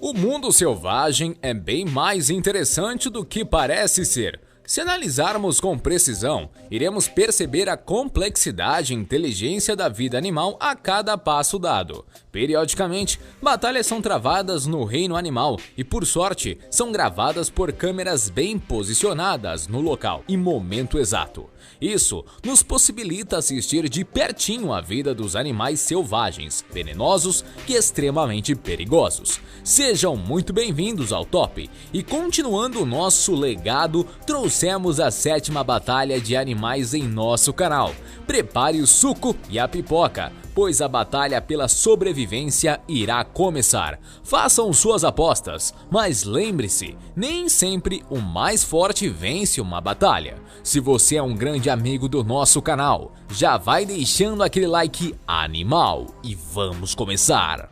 O mundo selvagem é bem mais interessante do que parece ser. Se analisarmos com precisão, iremos perceber a complexidade e inteligência da vida animal a cada passo dado. Periodicamente, batalhas são travadas no reino animal e, por sorte, são gravadas por câmeras bem posicionadas no local e momento exato. Isso nos possibilita assistir de pertinho a vida dos animais selvagens, venenosos e extremamente perigosos. Sejam muito bem-vindos ao Top! E continuando o nosso legado, trouxemos a 7ª batalha de animais em nosso canal. Prepare o suco e a pipoca, pois a batalha pela sobrevivência irá começar. Façam suas apostas, mas lembre-se, nem sempre o mais forte vence uma batalha. Se você é um grande amigo do nosso canal, já vai deixando aquele like animal e vamos começar!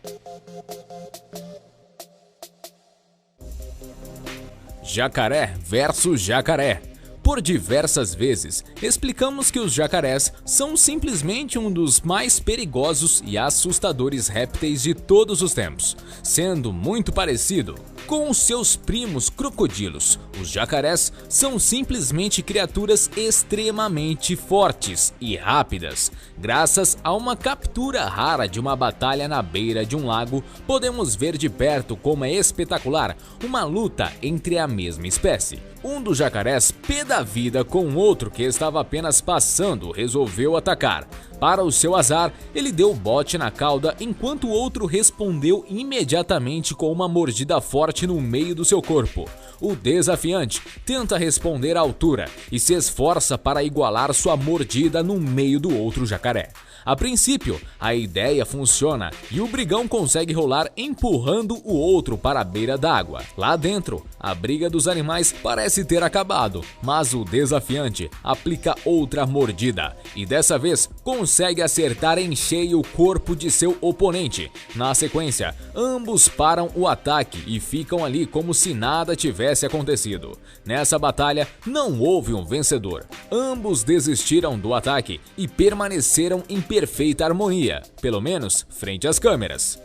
Jacaré versus jacaré. Por diversas vezes, explicamos que os jacarés são simplesmente um dos mais perigosos e assustadores répteis de todos os tempos, sendo muito parecido com os seus primos crocodilos. Os jacarés são simplesmente criaturas extremamente fortes e rápidas. Graças a uma captura rara de uma batalha na beira de um lago, podemos ver de perto como é espetacular uma luta entre a mesma espécie. Um dos jacarés, pé da vida com outro que estava apenas passando, resolveu atacar. Para o seu azar, ele deu bote na cauda enquanto o outro respondeu imediatamente com uma mordida forte no meio do seu corpo. O desafiante tenta responder à altura e se esforça para igualar sua mordida no meio do outro jacaré. A princípio, a ideia funciona e o brigão consegue rolar empurrando o outro para a beira d'água. Lá dentro, a briga dos animais parece ter acabado, mas o desafiante aplica outra mordida e dessa vez consegue acertar em cheio o corpo de seu oponente. Na sequência, ambos param o ataque e ficam ali como se nada tivesse acontecido. Nessa batalha, não houve um vencedor. Ambos desistiram do ataque e permaneceram em perfeita harmonia, pelo menos frente às câmeras.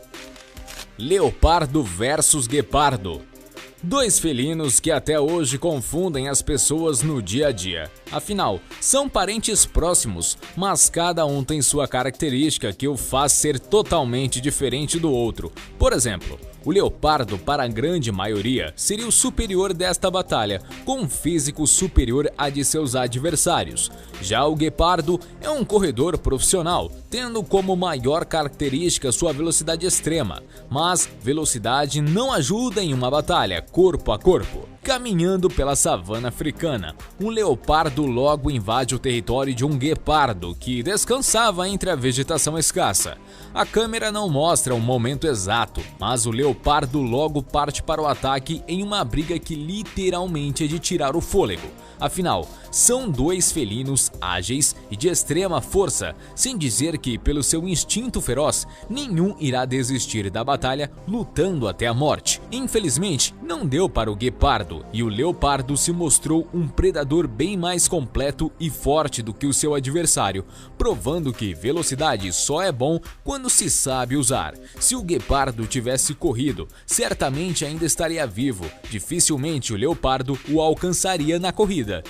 Leopardo versus guepardo. Dois felinos que até hoje confundem as pessoas no dia a dia. Afinal, são parentes próximos, mas cada um tem sua característica que o faz ser totalmente diferente do outro. Por exemplo, o leopardo, para a grande maioria, seria o superior desta batalha, com um físico superior a de seus adversários. Já o guepardo é um corredor profissional, tendo como maior característica sua velocidade extrema, mas velocidade não ajuda em uma batalha corpo a corpo. Caminhando pela savana africana, um leopardo logo invade o território de um guepardo que descansava entre a vegetação escassa. A câmera não mostra o momento exato, mas o leopardo logo parte para o ataque em uma briga que literalmente é de tirar o fôlego. Afinal, são dois felinos ágeis e de extrema força, sem dizer que, pelo seu instinto feroz, nenhum irá desistir da batalha lutando até a morte. Infelizmente, não deu para o guepardo e o leopardo se mostrou um predador bem mais completo e forte do que o seu adversário, provando que velocidade só é bom quando se sabe usar. Se o guepardo tivesse corrido, certamente ainda estaria vivo. Dificilmente o leopardo o alcançaria na corrida.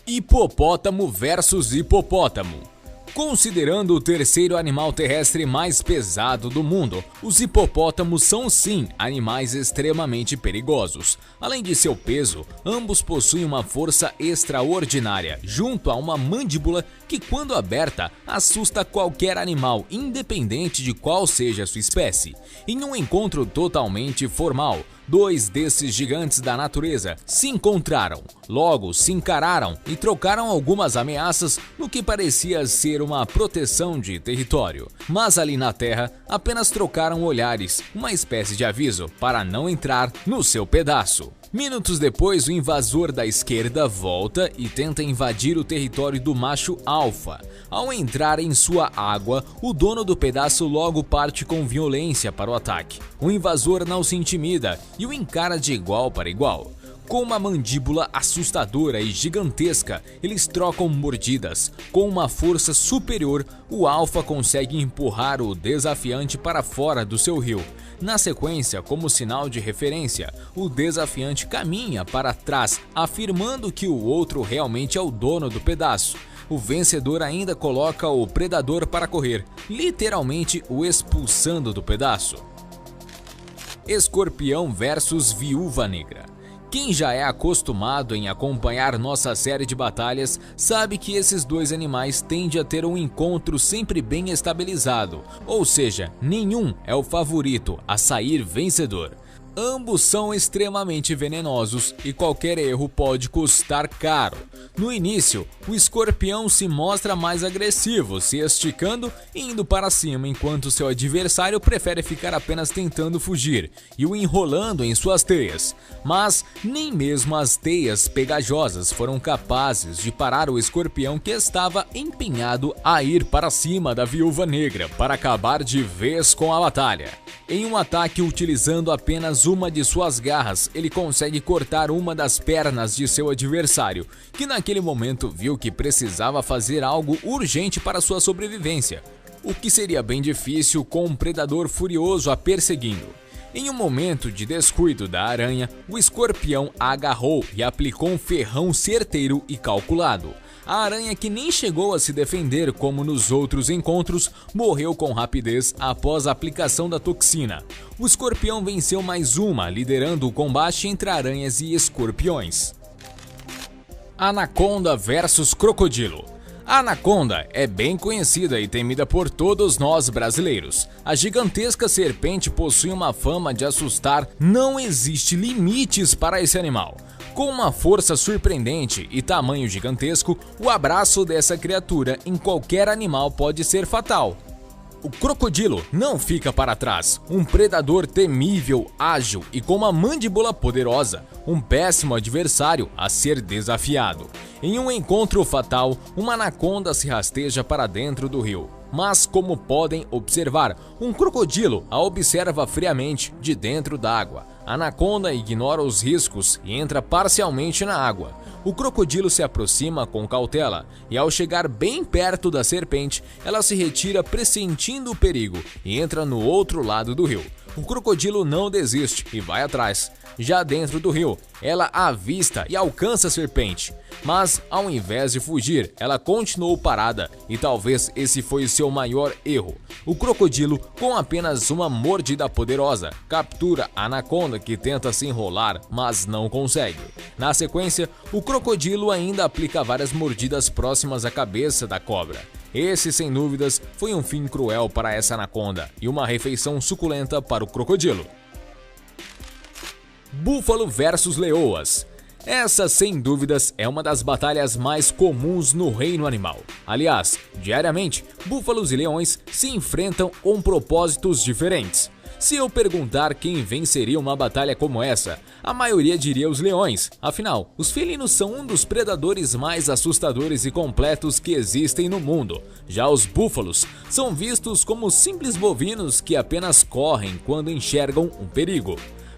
Hipopótamo versus hipopótamo. Considerando o terceiro animal terrestre mais pesado do mundo, os hipopótamos são sim animais extremamente perigosos. Além de seu peso, ambos possuem uma força extraordinária, junto a uma mandíbula que, quando aberta, assusta qualquer animal, independente de qual seja sua espécie. Em um encontro totalmente formal, dois desses gigantes da natureza se encontraram, logo se encararam e trocaram algumas ameaças no que parecia ser uma proteção de território. Mas ali na terra, apenas trocaram olhares, uma espécie de aviso para não entrar no seu pedaço. Minutos depois, o invasor da esquerda volta e tenta invadir o território do macho alfa. Ao entrar em sua água, o dono do pedaço logo parte com violência para o ataque. O invasor não se intimida e o encara de igual para igual. Com uma mandíbula assustadora e gigantesca, eles trocam mordidas. Com uma força superior, o alfa consegue empurrar o desafiante para fora do seu rio. Na sequência, como sinal de referência, o desafiante caminha para trás, afirmando que o outro realmente é o dono do pedaço. O vencedor ainda coloca o predador para correr, literalmente o expulsando do pedaço. Escorpião versus Viúva Negra. Quem já é acostumado em acompanhar nossa série de batalhas sabe que esses dois animais tendem a ter um encontro sempre bem estabilizado, ou seja, nenhum é o favorito a sair vencedor. Ambos são extremamente venenosos e qualquer erro pode custar caro. No início, o escorpião se mostra mais agressivo, se esticando e indo para cima, enquanto seu adversário prefere ficar apenas tentando fugir e o enrolando em suas teias. Mas nem mesmo as teias pegajosas foram capazes de parar o escorpião, que estava empenhado a ir para cima da Viúva Negra para acabar de vez com a batalha. Em um ataque utilizando apenas uma de suas garras, ele consegue cortar uma das pernas de seu adversário, que naquele momento viu que precisava fazer algo urgente para sua sobrevivência, o que seria bem difícil com um predador furioso a perseguindo. Em um momento de descuido da aranha, o escorpião a agarrou e aplicou um ferrão certeiro e calculado. A aranha, que nem chegou a se defender como nos outros encontros, morreu com rapidez após a aplicação da toxina. O escorpião venceu mais uma, liderando o combate entre aranhas e escorpiões. Anaconda versus crocodilo. A anaconda é bem conhecida e temida por todos nós brasileiros. A gigantesca serpente possui uma fama de assustar, não existe limites para esse animal. Com uma força surpreendente e tamanho gigantesco, o abraço dessa criatura em qualquer animal pode ser fatal. O crocodilo não fica para trás, um predador temível, ágil e com uma mandíbula poderosa, um péssimo adversário a ser desafiado. Em um encontro fatal, uma anaconda se rasteja para dentro do rio. Mas, como podem observar, um crocodilo a observa friamente de dentro da água. A anaconda ignora os riscos e entra parcialmente na água. O crocodilo se aproxima com cautela e, ao chegar bem perto da serpente, ela se retira pressentindo o perigo e entra no outro lado do rio. O crocodilo não desiste e vai atrás. Já dentro do rio, ela avista e alcança a serpente, mas ao invés de fugir, ela continuou parada e talvez esse foi seu maior erro. O crocodilo, com apenas uma mordida poderosa, captura a anaconda, que tenta se enrolar, mas não consegue. Na sequência, o crocodilo ainda aplica várias mordidas próximas à cabeça da cobra. Esse, sem dúvidas, foi um fim cruel para essa anaconda e uma refeição suculenta para o crocodilo. Búfalo versus leoas. Essa, sem dúvidas, é uma das batalhas mais comuns no reino animal. Aliás, diariamente, búfalos e leões se enfrentam com propósitos diferentes. Se eu perguntar quem venceria uma batalha como essa, a maioria diria os leões. Afinal, os felinos são um dos predadores mais assustadores e completos que existem no mundo. Já os búfalos são vistos como simples bovinos que apenas correm quando enxergam um perigo.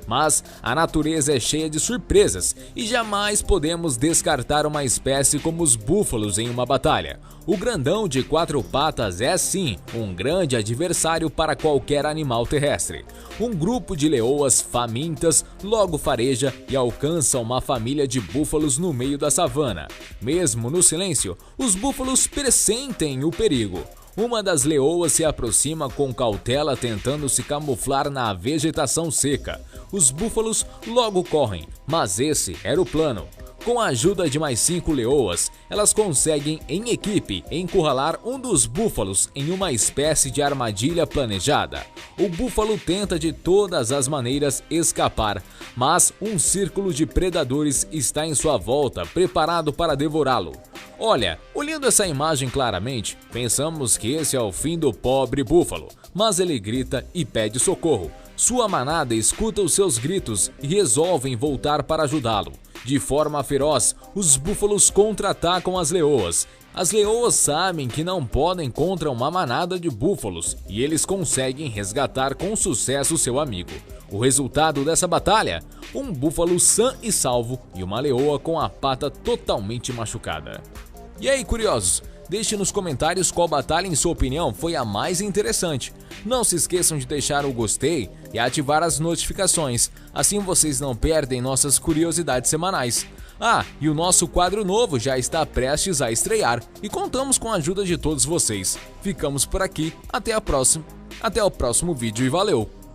Mas a natureza é cheia de surpresas e jamais podemos descartar uma espécie como os búfalos em uma batalha. O grandão de 4 patas é sim um grande adversário para qualquer animal terrestre. Um grupo de leoas famintas logo fareja e alcança uma família de búfalos no meio da savana. Mesmo no silêncio, os búfalos pressentem o perigo. Uma das leoas se aproxima com cautela, tentando se camuflar na vegetação seca. Os búfalos logo correm, mas esse era o plano. Com a ajuda de mais 5 leoas, elas conseguem, em equipe, encurralar um dos búfalos em uma espécie de armadilha planejada. O búfalo tenta de todas as maneiras escapar, mas um círculo de predadores está em sua volta, preparado para devorá-lo. Olha, olhando essa imagem claramente, pensamos que esse é o fim do pobre búfalo, mas ele grita e pede socorro. Sua manada escuta os seus gritos e resolvem voltar para ajudá-lo. De forma feroz, os búfalos contra-atacam as leoas. As leoas sabem que não podem contra uma manada de búfalos e eles conseguem resgatar com sucesso seu amigo. O resultado dessa batalha? Um búfalo sã e salvo e uma leoa com a pata totalmente machucada. E aí, curiosos? Deixe nos comentários qual batalha, em sua opinião, foi a mais interessante. Não se esqueçam de deixar o gostei e ativar as notificações, assim vocês não perdem nossas curiosidades semanais. E o nosso quadro novo já está prestes a estrear e contamos com a ajuda de todos vocês. Ficamos por aqui, até o próximo vídeo e valeu!